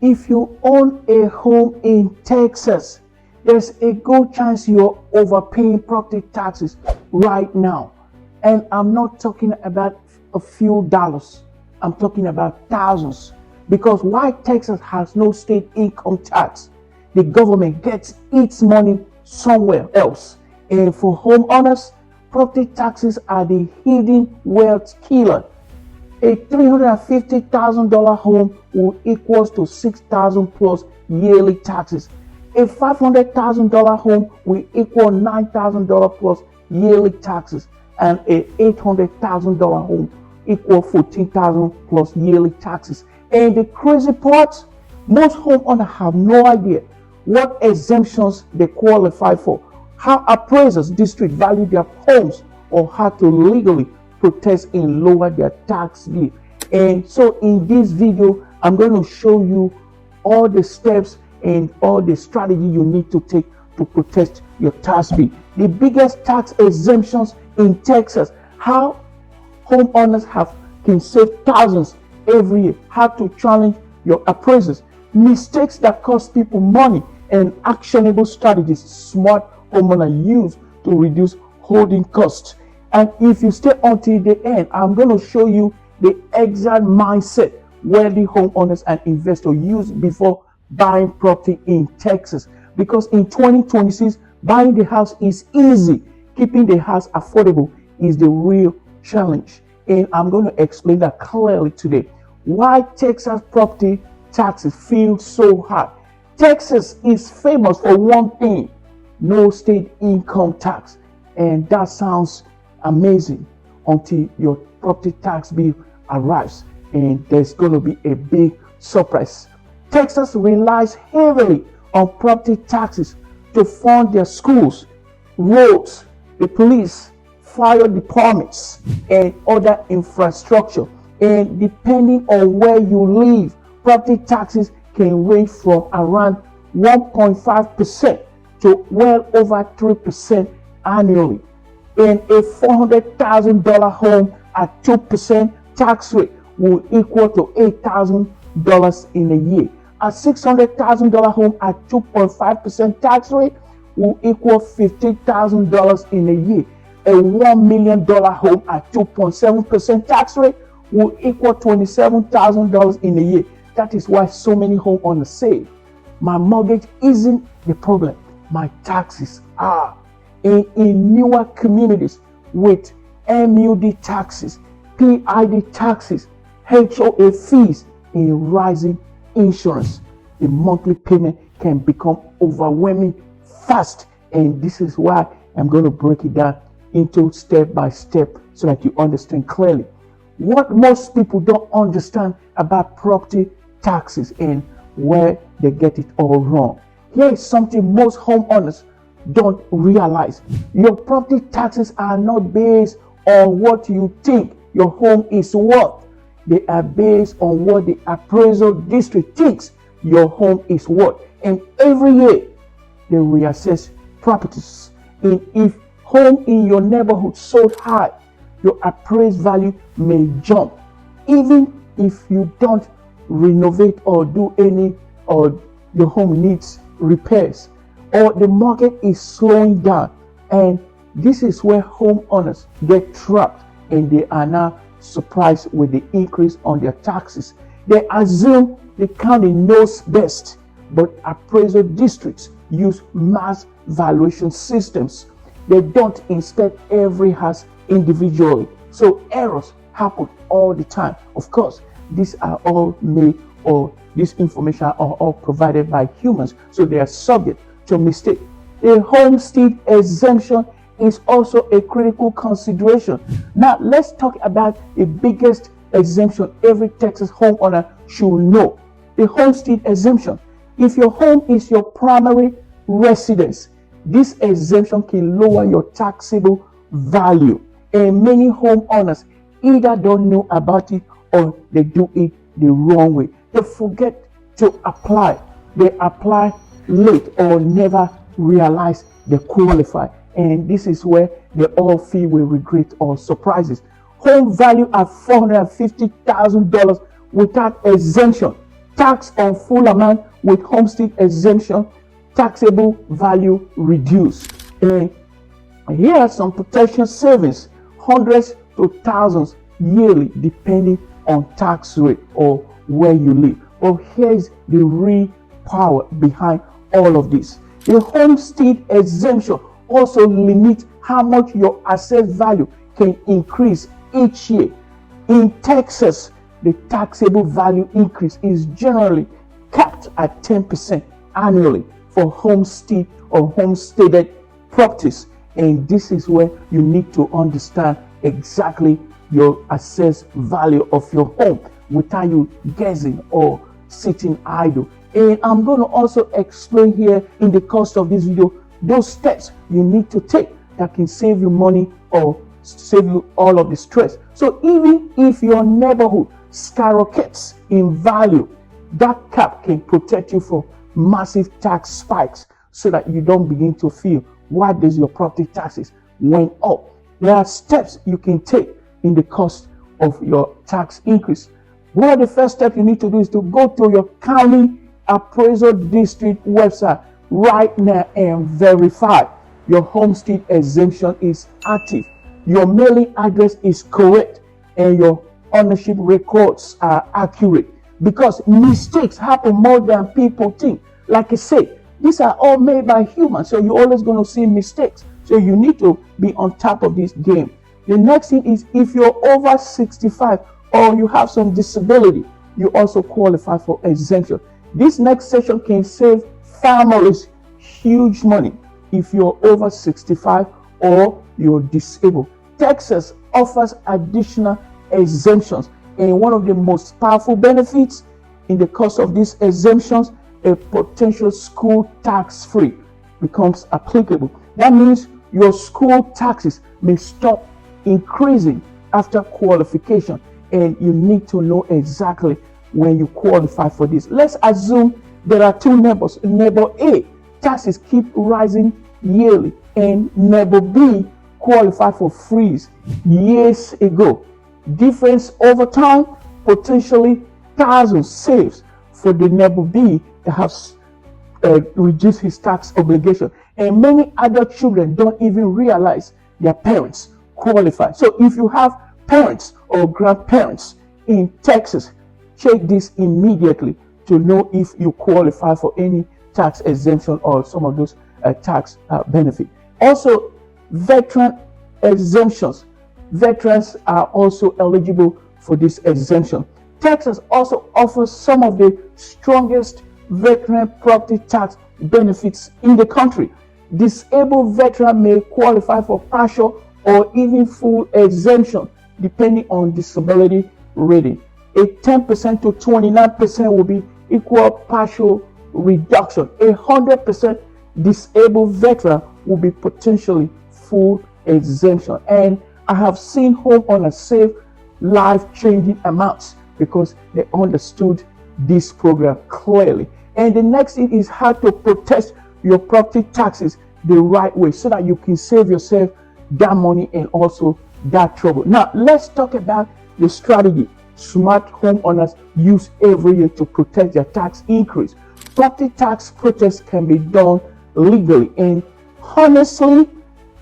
If you own a home in Texas, there's a good chance you're overpaying property taxes right now. And I'm not talking about a few dollars. I'm talking about thousands. Because while Texas has no state income tax, the government gets its money somewhere else. And for homeowners, property taxes are the hidden wealth killer. A $350,000 home will equal to $6,000 plus yearly taxes. A $500,000 home will equal $9,000 plus yearly taxes. And a $800,000 home equal $14,000 plus yearly taxes. And the crazy part, most homeowners have no idea what exemptions they qualify for, how appraisers district value their homes, or how to legally protest and lower their tax bill. And so in this video, I'm going to show you all the steps and all the strategy you need to take to protect your tax bill. The biggest tax exemptions in Texas, how homeowners can save thousands every year, how to challenge your appraisals, mistakes that cost people money, and actionable strategies smart homeowners use to reduce holding costs. And if you stay until the end, I'm going to show you the exact mindset wealthy homeowners and investors use before buying property in Texas. Because in 2026, buying the house is easy. Keeping the house affordable is the real challenge. And I'm going to explain that clearly today. Why Texas property taxes feel so high. Texas is famous for one thing: no state income tax. And that sounds amazing until your property tax bill arrives and there's going to be a big surprise. Texas relies heavily on property taxes to fund their schools, roads, the police, fire departments, and other infrastructure. And depending on where you live, property taxes can range from around 1.5% to well over 3% annually. And a $400,000 home at 2% tax rate will equal to $8,000 in a year. A $600,000 home at 2.5% tax rate will equal $15,000 in a year. A $1 million home at 2.7% tax rate will equal $27,000 in a year. That is why so many homeowners say, my mortgage isn't the problem, my taxes are. And in newer communities with MUD taxes, PID taxes, HOA fees, and rising insurance, the monthly payment can become overwhelming fast. And this is why I'm going to break it down into step by step so that you understand clearly what most people don't understand about property taxes and where they get it all wrong. Here is something most homeowners don't realize. Your property taxes are not based on what you think your home is worth. They are based on what the appraisal district thinks your home is worth. And every year they reassess properties. And if home in your neighborhood sold high, your appraised value may jump. Even if you don't renovate or do any, or your home needs repairs, or the market is slowing down. And this is where homeowners get trapped and they are now surprised with the increase on their taxes. They assume the county knows best, but appraisal districts use mass valuation systems. They don't inspect every house individually, so errors happen all the time. Of course, these are all made, or this information are all provided by humans, so they are subject to mistake. A homestead exemption is also a critical consideration. Now, let's talk about the biggest exemption every Texas homeowner should know. The homestead exemption. If your home is your primary residence, this exemption can lower your taxable value. And many homeowners either don't know about it or they do it the wrong way. They forget to apply. They apply late or never realize they qualify. And this is where they all feel with regret or surprises. Home value at $450,000 without exemption Tax on full amount with homestead exemption, taxable value reduced. And here are some protection savings, hundreds to thousands yearly, depending on tax rate or where you live. But here's the real power behind all of this. The homestead exemption also limits how much your asset value can increase each year. In Texas, the taxable value increase is generally capped at 10% annually for homestead or homesteaded properties. And this is where you need to understand exactly your assessed value of your home without you guessing or sitting idle. And I'm going to also explain here in the course of this video those steps you need to take that can save you money or save you all of the stress. So even if your neighborhood skyrockets in value, that cap can protect you from massive tax spikes so that you don't begin to feel why does your property taxes went up. There are steps you can take in the cost of your tax increase. One of the first steps you need to do is to go to your county appraisal district website right now and verify your homestead exemption is active, your mailing address is correct, and your ownership records are accurate. Because mistakes happen more than people think. Like I say, these are all made by humans, so you're always going to see mistakes. So you need to be on top of this game. The next thing is, if you're over 65 or you have some disability, you also qualify for exemption. This next section can save families huge money if you're over 65 or you're disabled. Texas offers additional exemptions, and one of the most powerful benefits in the course of these exemptions, a potential school tax free becomes applicable. That means your school taxes may stop increasing after qualification, and you need to know exactly when you qualify for this. Let's assume there are two neighbors. Neighbor A, taxes keep rising yearly, and neighbor B qualified for freeze years ago. Difference over time, potentially thousands saves for the neighbor B that has reduced his tax obligation. And many adult children don't even realize their parents qualify. So if you have parents or grandparents in Texas, check this immediately to know if you qualify for any tax exemption or some of those tax benefit. Also, veteran exemptions. Veterans are also eligible for this exemption. Texas also offers some of the strongest veteran property tax benefits in the country. Disabled veteran may qualify for partial or even full exemption depending on disability rating. A 10% to 29% will be equal partial reduction. 100% disabled veteran will be potentially full exemption. And I have seen homeowners save life-changing amounts because they understood this program clearly. And the next thing is how to protect your property taxes the right way so that you can save yourself that money and also that trouble. Now, let's talk about the strategy smart homeowners use every year to protect their tax increase. Property tax protests can be done legally, and honestly,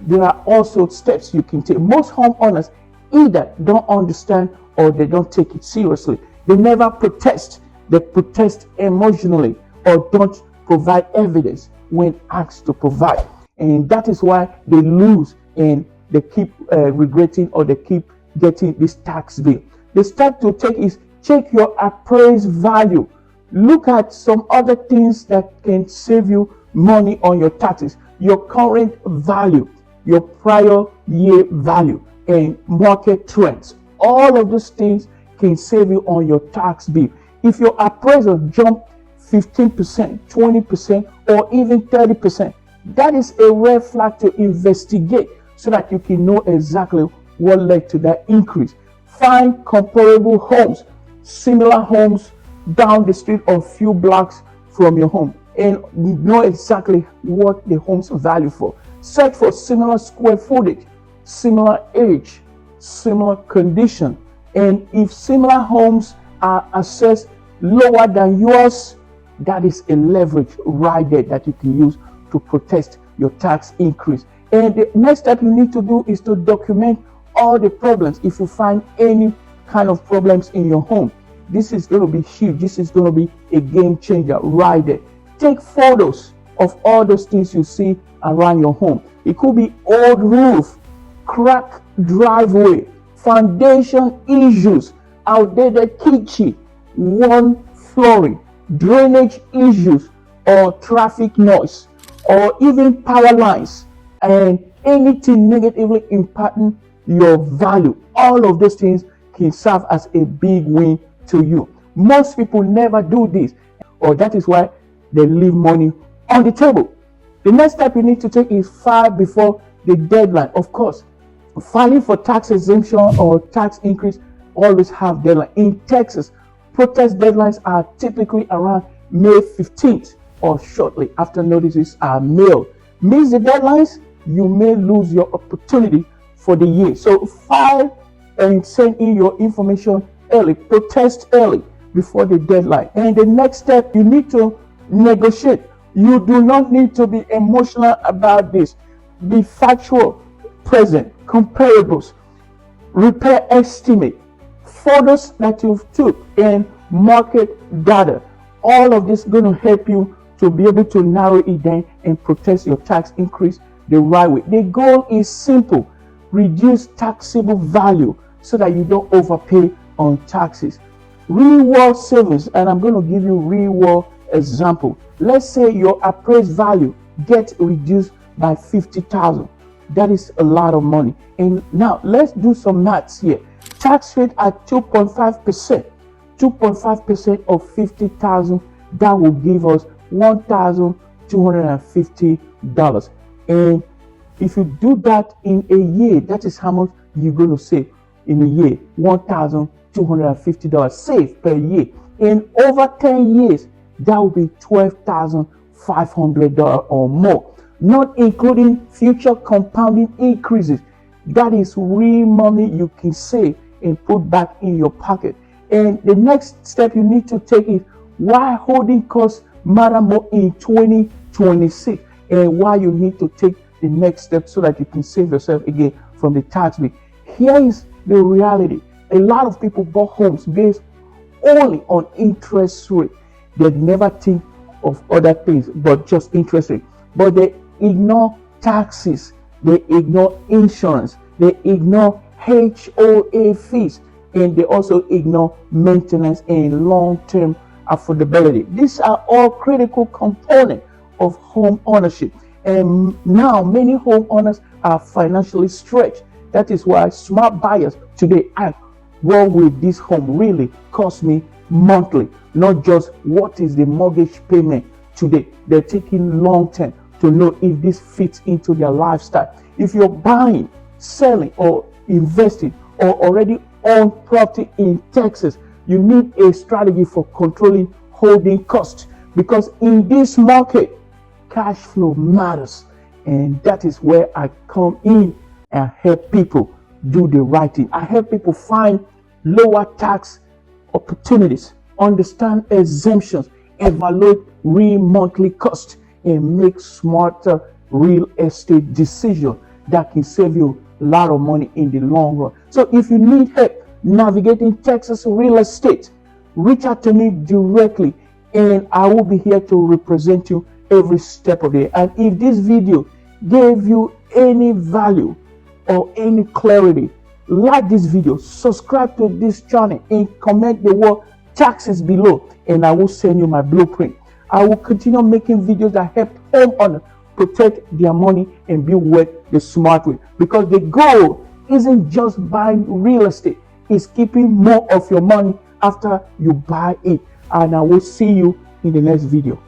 there are also steps you can take. Most homeowners either don't understand or they don't take it seriously. They never protest. They protest emotionally or don't provide evidence when asked to provide. And that is why they lose and they keep regretting or they keep getting this tax bill. The step to take is check your appraised value. Look at some other things that can save you money on your taxes. Your current value, your prior year value, and market trends. All of those things can save you on your tax bill. If your appraisal jump 15%, 20%, or even 30%, that is a red flag to investigate so that you can know exactly what led to that increase. Find comparable homes, similar homes down the street or few blocks from your home, and know exactly what the homes value for. Search for similar square footage, similar age, similar condition, and if similar homes are assessed lower than yours, that is a leverage right there that you can use to protest your tax increase. And the next step you need to do is to document all the problems. If you find any kind of problems in your home, this is going to be huge. This is going to be a game changer right there. Take photos of all those things you see around your home. It could be old roof, cracked driveway, foundation issues, outdated kitchen, worn flooring, drainage issues, or traffic noise, or even power lines, and anything negatively impacting your value. All of those things can serve as a big win to you. Most people never do this, or that is why they leave money on the table. The next step you need to take is file before the deadline. Of course, filing for tax exemption or tax increase always have deadline. In Texas, protest deadlines are typically around May 15th or shortly after notices are mailed. Miss the deadlines, you may lose your opportunity for the year. So file and send in your information early. Protest early before the deadline. And the next step, you need to negotiate. You do not need to be emotional about this. Be factual, present, comparables, repair estimate, photos that you've took, and market data. All of this is going to help you to be able to narrow it down and protest your tax increase the right way. The goal is simple: reduce taxable value so that you don't overpay on taxes. Real world savings, and I'm going to give you real world example. Let's say your appraised value gets reduced by $50,000. That is a lot of money. And now let's do some maths here. Tax rate at 2.5%. 2.5% of $50,000, that will give us $1,250. And if you do that in a year, that is how much you're going to save in a year. $1,250 save per year. In over 10 years, that will be $12,500 or more, not including future compounding increases. That is real money you can save and put back in your pocket. And the next step you need to take is why holding costs matter more in 2026, and why you need to take the next step so that you can save yourself again from the tax bill. Here is the reality. A lot of people bought homes based only on interest rate. They never think of other things but just interest rate. But they ignore taxes, they ignore insurance, they ignore HOA fees, and they also ignore maintenance and long-term affordability. These are all critical components of home ownership. And now many homeowners are financially stretched. That is why smart buyers today ask, what will this home really cost me monthly? Not just what is the mortgage payment today. They're taking long term to know if this fits into their lifestyle. If you're buying, selling, or investing, or already own property in Texas, you need a strategy for controlling holding costs, because in this market, cash flow matters. And that is where I come in and help people do the right thing. I help people find lower tax opportunities, understand exemptions, evaluate real monthly costs, and make smarter real estate decisions that can save you a lot of money in the long run. So if you need help navigating Texas real estate, reach out to me directly, and I will be here to represent you every step of the way. And if this video gave you any value or any clarity, like this video, subscribe to this channel, and comment the word taxes below, and I will send you my blueprint. I will continue making videos that help homeowners protect their money and build wealth the smart way, because the goal isn't just buying real estate, it's keeping more of your money after you buy it. And I will see you in the next video.